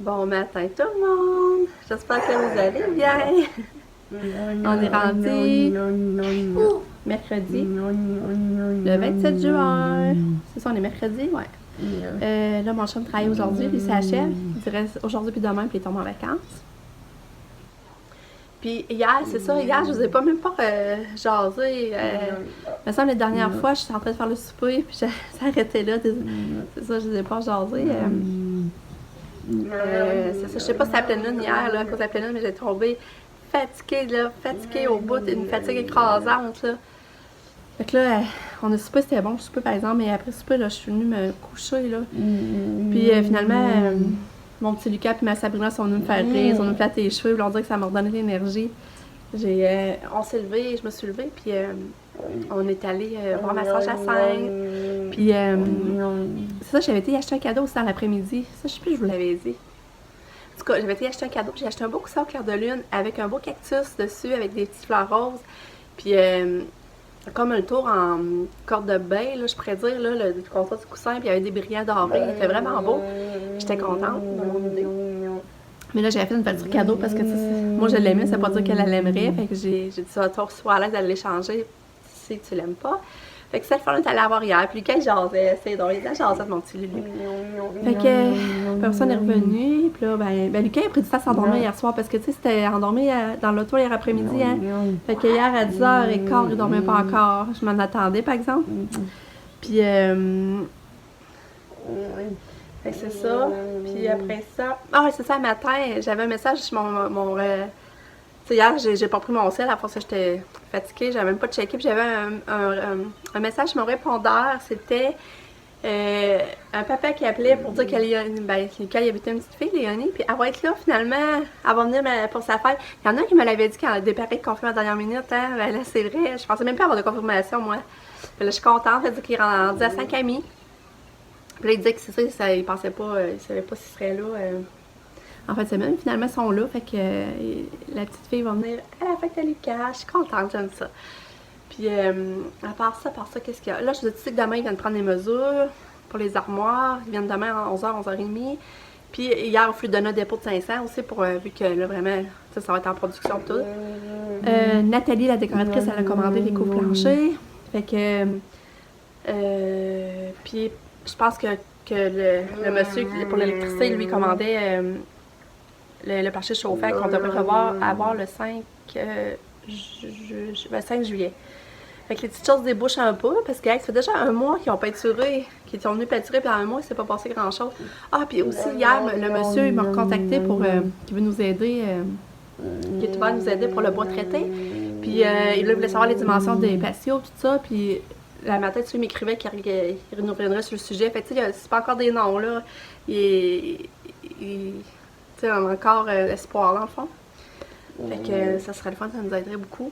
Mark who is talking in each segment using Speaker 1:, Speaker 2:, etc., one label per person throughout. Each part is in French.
Speaker 1: Bon matin tout le monde! J'espère que vous allez bien! On est rendu mercredi, le 27 juin. C'est ça, on est mercredi? Ouais. Là, mon chum travaille aujourd'hui, puis il s'achève. Il reste aujourd'hui puis demain, puis il tombe en vacances. Puis hier, c'est ça, hier, je vous ai pas même pas jasé. Me semble la dernière fois, je suis en train de faire le souper, puis ça arrêtait là. C'est ça, je vous ai pas jasé. C'est ça, je sais pas si c'est la pleine lune hier, là, à cause de la pleine lune, mais j'ai trouvé fatiguée, là, fatiguée au bout, une fatigue écrasante, là. Fait que là, on a soupé, c'était bon le souper par exemple, mais après le souper, là, je suis venue me coucher, là. Puis finalement, mon petit Lucas et ma Sabrina sont venus me faire rire, ils sont venus me flatter les cheveux, on dirait que ça m'a redonné l'énergie. On s'est levé, je me suis levée, puis on est allé voir Massage à Sainte. Puis c'est ça, j'avais été acheter un cadeau aussi dans l'après-midi. Ça, je sais plus si je vous l'avais dit. En tout cas, j'avais été acheter un cadeau, j'ai acheté un beau coussin au clair de lune avec un beau cactus dessus, avec des petites fleurs roses. Puis comme un tour en corde de bain, là, je pourrais dire, là, le contrat du coussin, puis il y avait des brillants dorés. Il était vraiment beau. J'étais contente dans mon idée. Mais là, j'avais fait une voiture cadeau parce que moi, je l'aimais, ça veut pas dire qu'elle l'aimerait. Fait que j'ai dit ça, toi, sois à l'aise d'aller l'échanger si tu l'aimes pas. Fait que cette fois, on est allé la voir hier. Puis quand il jasait, c'est drôle, il était jasé de mon petit Lulu. Fait que personne est revenu. Puis là, ben Lucas a pris du temps à s'endormir hier soir parce que, tu sais, c'était endormi dans l'auto hier après-midi. Hein. Fait que hier, à 10h15, il dormait pas encore. Je m'en attendais, par exemple. Puis, fait que c'est ça. Puis après ça. Ah, ouais, c'est ça, le matin, j'avais un message sur mon hier, j'ai pas pris mon sel, à force que j'étais fatiguée, j'avais même pas checké, puis j'avais un message sur mon répondeur, c'était un papa qui appelait pour dire qu'il y avait une petite fille, Léonie, puis elle va être là finalement, elle va venir pour sa fête. Il y en a qui me l'avaient dit quand des paris confirment à la dernière minute, hein, ben là c'est vrai, je pensais même pas avoir de confirmation moi. Puis là je suis contente, elle dit qu'il est rendu à 5 amis. Puis là il disait que c'est ça, il pensait pas, il savait pas s'il serait là. En fait, c'est même finalement, ils sont là, fait que la petite fille va venir à la fête de Lucas. Je suis contente, j'aime ça. Puis, à part ça, qu'est-ce qu'il y a? Là, je vous ai dit que demain, ils viennent prendre les mesures pour les armoires. Ils viennent demain à 11h, 11h30. Puis, hier, il faut lui donner un dépôt de 500 aussi, vu que là, vraiment, ça va être en production tout. Nathalie, la décoratrice, elle a commandé les couvre-planchers. Fait que, puis, je pense que le monsieur pour l'électricité, lui, commandait le plancher chauffant qu'on devrait avoir le 5 juillet. Fait que les petites choses débouchent un peu parce que ça fait déjà un mois qu'ils ont peinturé, qu'ils sont venus peinturer, puis en un mois, il s'est pas passé grand-chose. Ah, puis aussi, hier, le monsieur, il m'a recontacté pour qu'il veut nous aider, qui est ouvert à nous aider pour le bois traité. Puis il voulait savoir les dimensions des patios, tout ça, puis la matin, il m'écrivait qu'il nous reviendrait sur le sujet. Fait que, tu sais, c'est pas encore des noms, là. Tu sais, on a encore espoir dans le fond. Fait que ça serait le fun, ça nous aiderait beaucoup.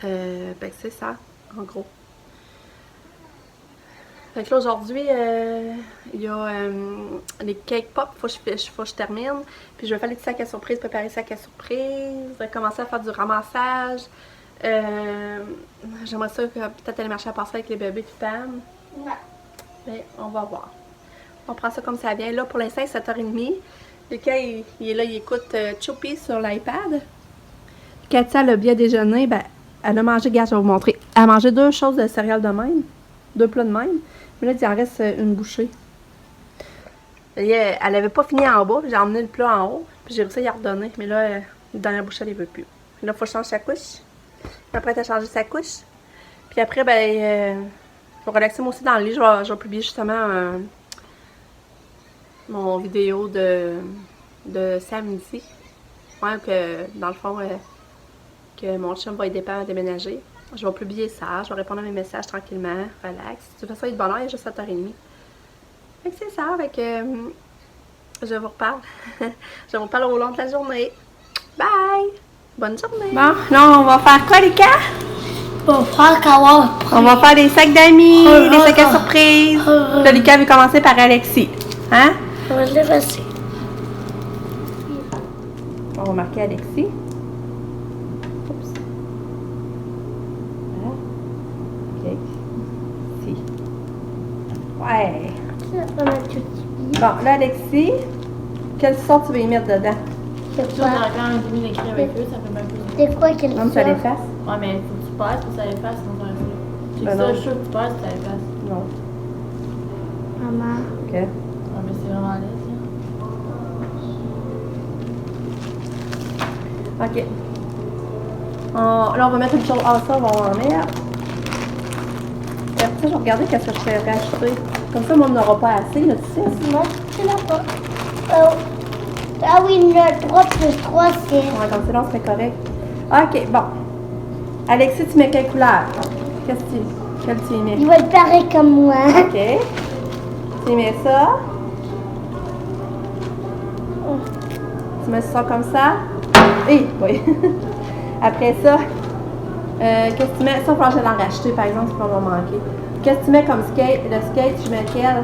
Speaker 1: Fait que c'est ça, en gros. Fait que là, aujourd'hui, il y a les cake pop, faut que je termine. Puis je vais faire les petits sacs à surprise, préparer les sacs à surprise, commencer à faire du ramassage. J'aimerais ça que peut-être aller marcher à passer avec les bébés de Pam. Ouais. Mais on va voir. On prend ça comme ça vient. Là, pour l'instant, 7h30. Lucas, il est là, il écoute Choupi sur l'iPad. Katia, le bien déjeuner, ben, elle a mangé, regarde, je vais vous montrer. Elle a mangé 2 choses de céréales de même. 2 plats de même. Mais là, il en reste une bouchée. Elle avait pas fini en bas, puis j'ai emmené le plat en haut. Puis j'ai réussi à y redonner. Mais là, la dernière bouchée, elle ne veut plus. Puis là, il faut changer sa couche. Après, elle a changé sa couche. Puis après, ben, je vais relaxer moi aussi dans le lit. Je vais publier justement mon vidéo de samedi. Ouais, que dans le fond, que mon chum va aider à déménager. Je vais publier ça, je vais répondre à mes messages tranquillement, relax. De toute façon, il est de bonne heure, il est juste 7h30. Fait que c'est ça, avec je vous reparle. Je vous reparle au long de la journée. Bye! Bonne journée! Bon, là, on va faire quoi, les gars? On va faire des sacs d'amis, des sacs à surprise. Là, Lucas veut commencer par Alexis. Hein?
Speaker 2: On va le passer.
Speaker 1: On va marquer Alexis. Oups. Voilà. Alexis. Ouais.
Speaker 2: On va mettre tout.
Speaker 1: Bon, là, Alexis, quelle sorte tu veux y mettre dedans?
Speaker 2: C'est
Speaker 3: Tu
Speaker 2: quoi?
Speaker 3: as quand même mis l'écrit avec eux, ça fait même plus.
Speaker 2: C'est quoi qu'elle
Speaker 1: Non, ça l'efface?
Speaker 3: Ouais, mais faut que tu passes pour que ça efface, sinon ça reste là. C'est
Speaker 1: Ben
Speaker 3: que ça,
Speaker 1: non.
Speaker 3: je suis sûre que tu passes, ça efface.
Speaker 1: Non.
Speaker 2: Maman.
Speaker 1: OK.
Speaker 3: Ouais, mais c'est vraiment laid, ça.
Speaker 1: OK. Là, on va mettre une chose. Ah, ça, on va en mettre. Et après ça, je vais regarder qu'est-ce que je peux racheter. Comme ça, moi, on n'aura pas assez, là, tu sais.
Speaker 2: Moi, tu l'as pas. Oh. Ah oui, le 3 plus 3, c'est...
Speaker 1: Ouais, comme ça, là, c'est correct. OK, bon. Alexis, tu mets quelle couleur? Qu'est-ce que quelle tu y mets?
Speaker 2: Il va être pareil comme moi.
Speaker 1: OK. Tu y mets ça. Tu mets ça comme ça. Oui. Après ça, qu'est-ce que tu mets? Ça, il va falloir que je l'en racheter, par exemple, si on va manquer. Qu'est-ce que tu mets comme skate? Le skate, tu mets quel?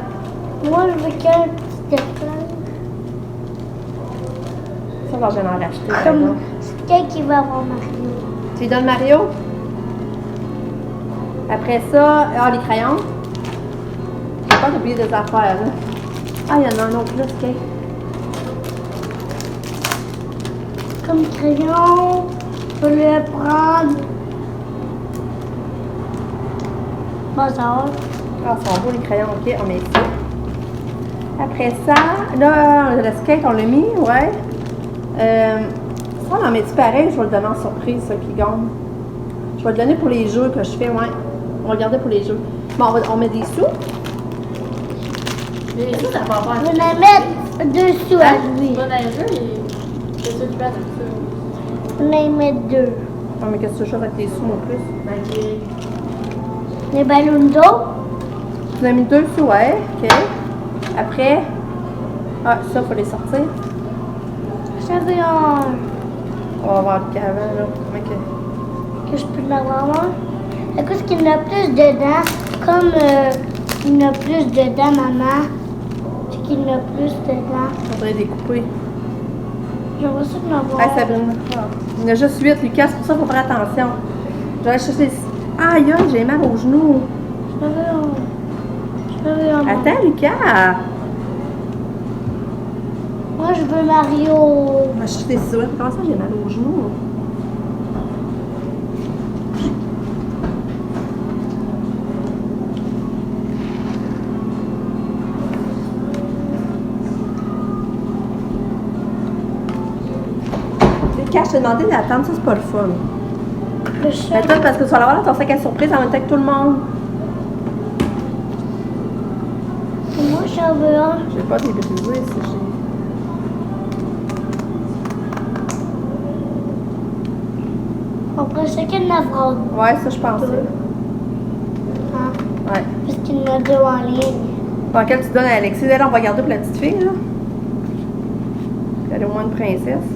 Speaker 2: Moi, je veux qu'un petit étoile.
Speaker 1: Ça, il va falloir que je l'en racheter, par
Speaker 2: Comme
Speaker 1: exemple.
Speaker 2: c'est quelqu'un qui va avoir Mario.
Speaker 1: Tu lui donnes Mario? Après ça, les crayons. J'ai pas oublié des affaires, là. Ah, il y en a un autre là, skate.
Speaker 2: Comme crayon, je peux le prendre. Bon, ça va.
Speaker 1: Ah, ils sont beaux les crayons, ok, on met ça. Après ça, là, le skate, on l'a mis, ouais. Ça, on en met-tu pareil? Je vais le donner en surprise, ça qui gagne. Je vais le donner pour les jeux que je fais, ouais. On va regarder pour les jeux. Bon, on met des sous.
Speaker 3: Mais ça, ça va pas.
Speaker 2: Je vais la mettre dessous à lui.
Speaker 3: Tu vas dans le jeu et c'est ça qui passe avec ça.
Speaker 2: Je vais la mettre deux.
Speaker 1: Oh, mais qu'est-ce que tu fais avec tes sous, mon plus?
Speaker 3: Magic.
Speaker 2: Les ballons d'eau.
Speaker 1: Tu as mis 2 sous, ouais, ok. Après, ça, il faut les sortir.
Speaker 2: J'avais un...
Speaker 1: On va voir le avant, là. Ok.
Speaker 2: Que je peux l'avoir, moi. Est-ce qu'il y en a plus dedans? Comme il y en a plus dedans, maman. C'est qu'il y en a plus dedans.
Speaker 1: On devrait découper.
Speaker 2: J'aimerais ça de l'avoir.
Speaker 1: Ah, Sabrina. Il y en a juste 8, Lucas, c'est pour ça qu'il faut faire attention. Je vais aller chercher. Aïe, aïe, j'ai mal au genou.
Speaker 2: J'avais un...
Speaker 1: Attends, Lucas.
Speaker 2: Moi, je veux Mario.
Speaker 1: Je vais chercher des ciseaux. Comment ça, j'ai mal au genou? Lucas, je t'ai demandé d'attendre, ça, c'est pas le fun.
Speaker 2: Le chat.
Speaker 1: Mais toi, parce que tu vas l'avoir dans ton sac à surprise en même temps que tout le monde.
Speaker 2: Moi, j'en veux un.
Speaker 1: Je vais pas les briser si j'ai.
Speaker 2: On prend chacun de la fraude.
Speaker 1: Ouais, ça, je pensais.
Speaker 2: Hein?
Speaker 1: Ouais.
Speaker 2: Parce qu'il y en a deux en ligne.
Speaker 1: Bon, quelle tu donnes à Alexis? Là, on va garder pour la petite fille, là. Elle est au moins une princesse.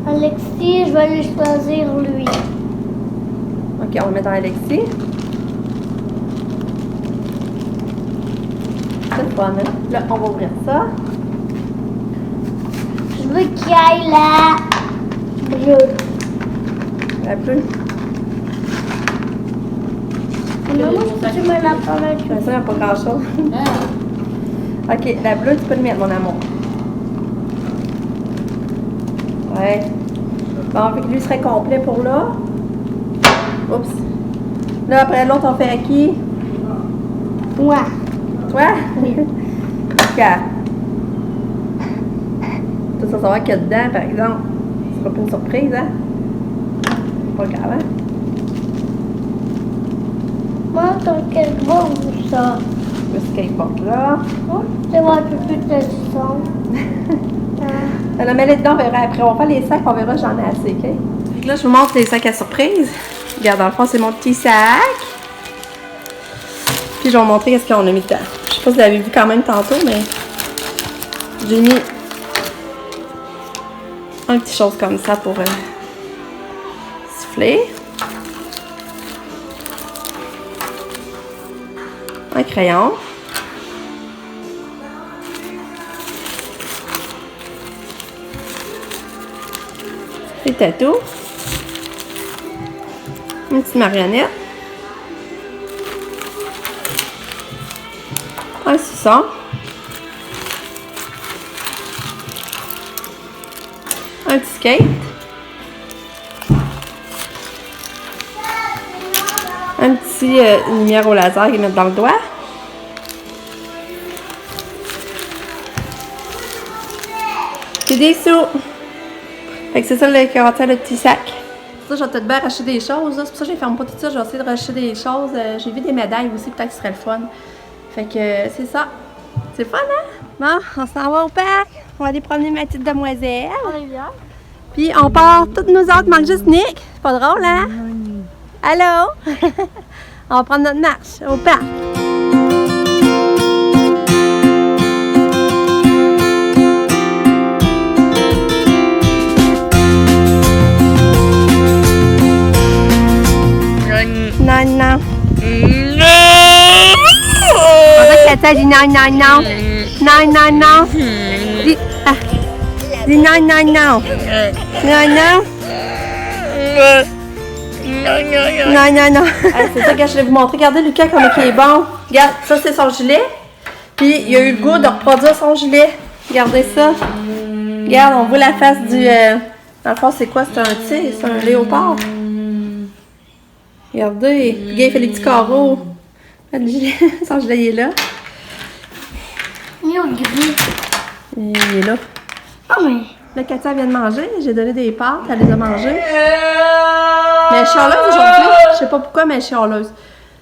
Speaker 2: Alexis, je vais aller choisir lui.
Speaker 1: Ok, on le met dans Alexis. C'est le fun, hein? Là, on va ouvrir ça.
Speaker 2: Je veux qu'il aille la bleue.
Speaker 1: La bleue.
Speaker 2: Maman, tu me la prends avec
Speaker 1: Ça, il n'y a pas grand-chose.
Speaker 3: Ah,
Speaker 1: Ok, la bleue, tu peux le mettre, mon amour. Ouais. Bon, fait que lui serait complet pour là. Oups. Là, après l'autre, on fait à qui?
Speaker 2: Moi.
Speaker 1: Toi? Oui. Ok. Tu vas savoir qu'il y a dedans, par exemple. Ce sera pas une surprise, hein? Pas grave, hein?
Speaker 2: Moi, dans quel bon ça?
Speaker 1: Le skateboard là.
Speaker 2: C'est moi un peu plus de son.
Speaker 1: Alors, mets-les dedans, on verra après. On va faire les sacs, on verra, j'en ai assez, ok? Fait que là, je vous montre les sacs à surprise. Regarde, dans le fond, c'est mon petit sac. Puis, je vais vous montrer ce qu'on a mis dedans. Je sais pas si vous l'avez vu quand même tantôt, mais j'ai mis un petit chose comme ça pour souffler. Un crayon. Des tatous. Une petite marionnette. un suçon. Un petit skate. Un petit lumière au laser qu'ils mettent dans le doigt. Puis des sous. Fait que c'est ça le contient le petit sac. Ça, je vais peut-être bien racheter des choses. C'est pour ça que je ne ferme pas tout ça. Je vais essayer de racheter des choses. J'ai vu des médailles aussi, peut-être que ce serait le fun. Fait que c'est ça. C'est fun, hein? Bon, on s'en va au parc. On va aller promener ma petite demoiselle. Puis on part toutes nous autres, manque juste Nick. C'est pas drôle, hein? Allô? On va prendre notre marche au parc. Non, non. On dirait que Katia dit non, non, non. Non, non, non. Dis, dis non, non, non. Non, non. Non, non, non. C'est ça que je vais vous montrer. Regardez Lucas comme il est bon. Regarde, ça c'est son gilet. Puis il a eu le goût de reproduire son gilet. Regardez ça. Regarde, on voit la face du... Dans le fond, c'est quoi? C'est un, c'est un léopard. Regardez. Puis il fait les petits carreaux. Le gilet, son gilet il est là.
Speaker 2: Il est au gris.
Speaker 1: Il est là.
Speaker 2: Oh, mais.
Speaker 1: Là, Katia vient de manger. J'ai donné des pâtes. Elle les a mangées. Mais elle est chialeuse aujourd'hui. Je sais pas pourquoi, mais elle est chialeuse.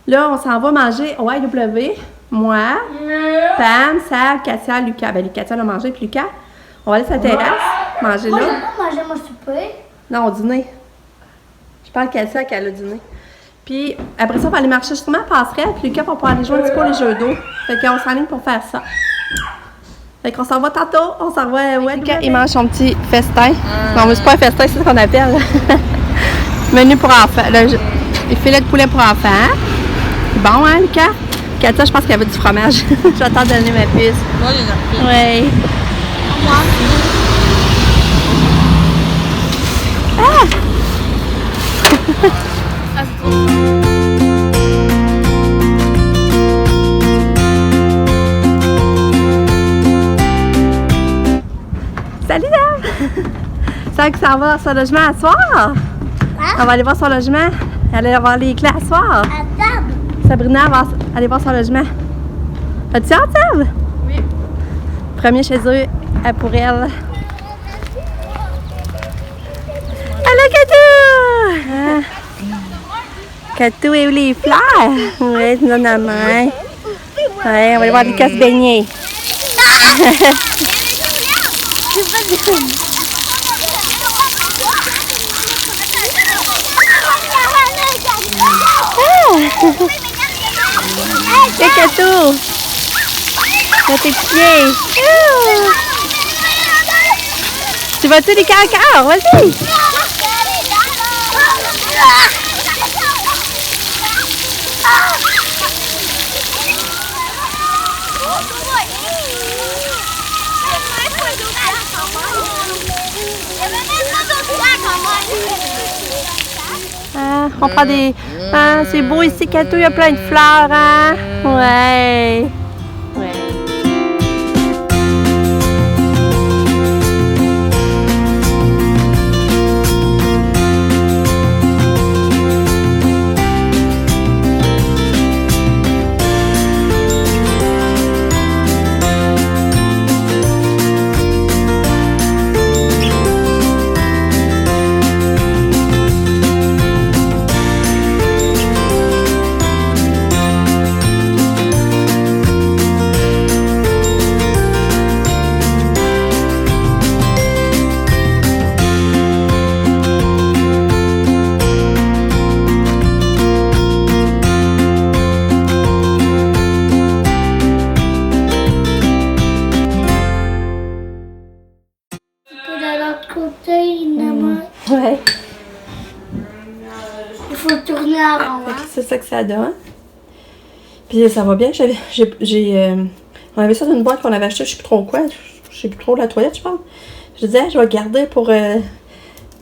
Speaker 1: Là, on s'en va manger au IW. Moi, Pam, Sal, Katia, Lucas. Ben, Katia l'a mangé, puis Lucas. On va aller sur la terrasse, manger
Speaker 2: Moi,
Speaker 1: là.
Speaker 2: j'ai pas mangé mon souper.
Speaker 1: Non, au dîner. Je parle Katia qu'elle a dîné. Puis après ça, on va aller marcher justement à la passerelle. Puis Lucas va pouvoir aller jouer un petit peu les jeux d'eau. Fait qu'on s'enligne pour faire ça. Fait qu'on s'en va tantôt. On s'en va. Ouais, Lucas, il mange son petit festin. Non, mais c'est pas un festin, c'est ce qu'on appelle. Menu pour enfants. Les filets de poulet pour enfants. C'est bon, hein, Lucas? Katia, je pense qu'elle veut du fromage. Je vais t'en donner ma puce.
Speaker 3: Moi, j'ai une
Speaker 1: Oui. Ah! Salut, Dame! C'est que ça va sur le logement à soir?
Speaker 2: Hein?
Speaker 1: On va aller voir son logement. Elle va avoir les clés à soir.
Speaker 2: À table.
Speaker 1: Sabrina va aller voir son logement. As-tu hâte, Seb?
Speaker 3: Oui.
Speaker 1: Premier chez eux, pour elle. Allô, Katou! Ah. Katou et les fleurs? Oui, tu donnes la main. Ouais, on va aller voir Lucas se baigner. Hé, Katou! Dans tes pieds! Tu vas-tu des cancars? Vas-y! Ah, on prend des... Ah, c'est beau ici, Katou, il y a plein de fleurs, hein? Ouais! Ouais. Ouais.
Speaker 2: Il faut tourner à l'envers.
Speaker 1: C'est ça que ça donne. Puis ça va bien. On avait ça dans une boîte qu'on avait acheté, je sais plus trop quoi. Je sais plus trop la toilette, je pense. Je disais, je vais garder pour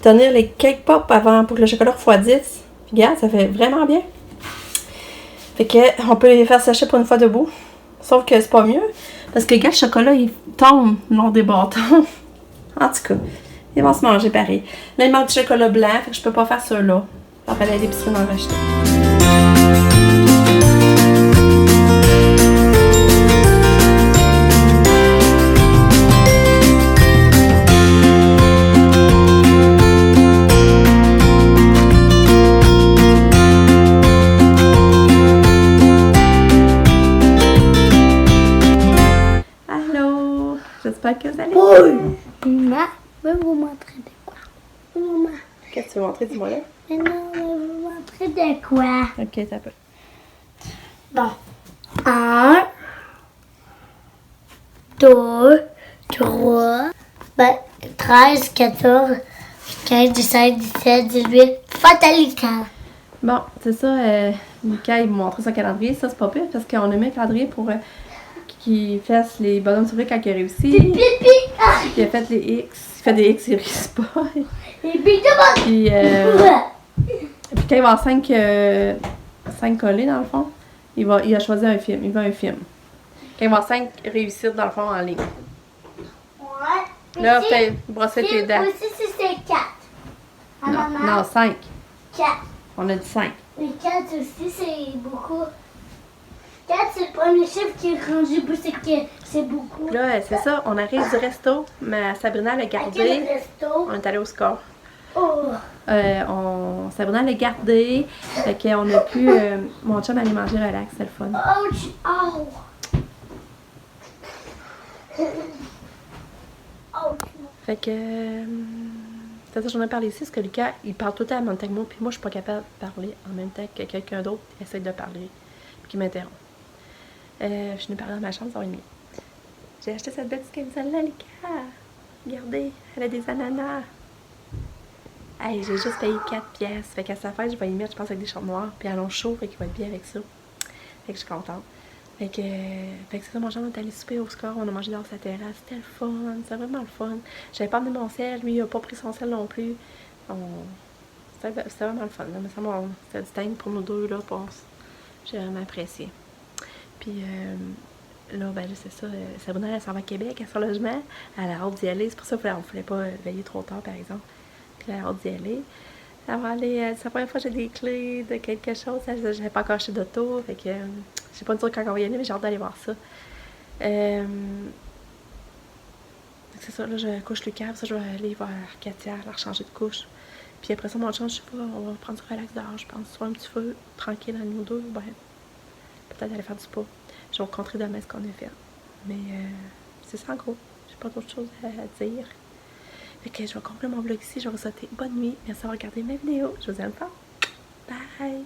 Speaker 1: tenir les cake pop avant pour que le chocolat refroidisse. Puis regarde, ça fait vraiment bien. Fait que on peut les faire sécher pour une fois debout. Sauf que c'est pas mieux. Parce que, gars, le chocolat, il tombe le long des bâtons. En tout cas, ils vont se manger pareil. Là, il manque du chocolat blanc, fait que je peux pas faire ça là. Il va falloir aller à l'épicerie d'en racheter. Allô? J'espère que vous allez bien.
Speaker 2: Maman, je vais vous montrer de quoi. Maman,
Speaker 1: Qu'est-ce que tu veux montrer? Dis-moi là.
Speaker 2: non, je vais vous montrer de quoi.
Speaker 1: Ok, ça peut.
Speaker 2: Bon. 1, 2, 3, 13, 14, 15, 16, 17, 18. Fatalika.
Speaker 1: Bon, c'est ça. Mika, il m'a montré son calendrier. Ça, c'est pas pire parce qu'on a mis un calendrier pour qu'il fasse les bonhommes sourires quand il a réussi.
Speaker 2: Pipi.
Speaker 1: Il a fait les X. Il fait des X, il réussit pas.
Speaker 2: Et puis, tout
Speaker 1: Puis, puis quand il va avoir 5 collés, dans le fond, il a choisi un film. Il veut un film. Quand il va avoir 5 réussites, dans le fond, en ligne.
Speaker 2: Ouais.
Speaker 1: Là, fais brosser tes dents.
Speaker 2: Aussi, si c'est 4. Ah, maman?
Speaker 1: Non, 5.
Speaker 2: 4.
Speaker 1: On a dit 5.
Speaker 2: Mais 4 aussi, c'est beaucoup. 4, c'est le premier chiffre qui est rendu, c'est que c'est beaucoup.
Speaker 1: Là, c'est ça. On arrive du resto, mais Sabrina l'a
Speaker 2: À quel
Speaker 1: gardé.
Speaker 2: resto?
Speaker 1: On est allé au score.
Speaker 2: Oh.
Speaker 1: Sabrina l'a gardé. Fait qu'on a pu. Mon chum allait manger relax, c'est le fun.
Speaker 2: Ouch. Oh. Ouch.
Speaker 1: Fait que. C'est ça, j'en ai parlé ici, parce que Lucas, il parle tout le temps en même temps que moi, puis moi, je suis pas capable de parler en même temps que quelqu'un d'autre essaie de parler, puis qui m'interrompt. Je suis venue parler dans ma chambre, ça va être mieux. J'ai acheté cette belle petite camisole-là, Lucas. Regardez, elle a des ananas. Hey, j'ai juste payé 4 pièces. Fait qu'à sa fête, je vais y mettre, je pense, avec des shorts noirs, puis elles ont chaud, fait qu'il va être bien avec ça. Fait que je suis contente. Fait que c'est ça, mon genre, on est allé souper au score, on a mangé dans sa terrasse, c'était le fun, c'était vraiment le fun. J'avais pas amené mon sel, lui il a pas pris son sel non plus. C'était vraiment le fun, là. Mais ça, c'était du time pour nous deux, là, j'ai vraiment apprécié. Puis là, ben c'est ça, Sabrina, elle s'en va à Québec, à son logement, elle a hâte d'y aller, c'est pour ça qu'on ne voulait pas veiller trop tard, par exemple. Puis elle a hâte d'y aller. Elle va aller, c'est la première fois que j'ai des clés de quelque chose, j'avais pas encore acheté d'auto, fait que je sais pas dire quand on va y aller, mais j'ai hâte d'aller voir ça. C'est ça, là, je couche Lucas, ça, je vais aller voir Katia, leur changer de couche. Puis après ça, mon chum, je sais pas, on va prendre du relax dehors, je pense, soit un petit feu, tranquille à nous deux, ben, peut-être aller faire du spa. Je vais vous montrer demain ce qu'on a fait. Mais c'est ça en gros, j'ai pas d'autre chose à dire. Fait que je vais conclure mon vlog ici, je vais vous souhaiter bonne nuit, merci d'avoir regardé mes vidéos, je vous aime fort. Bye!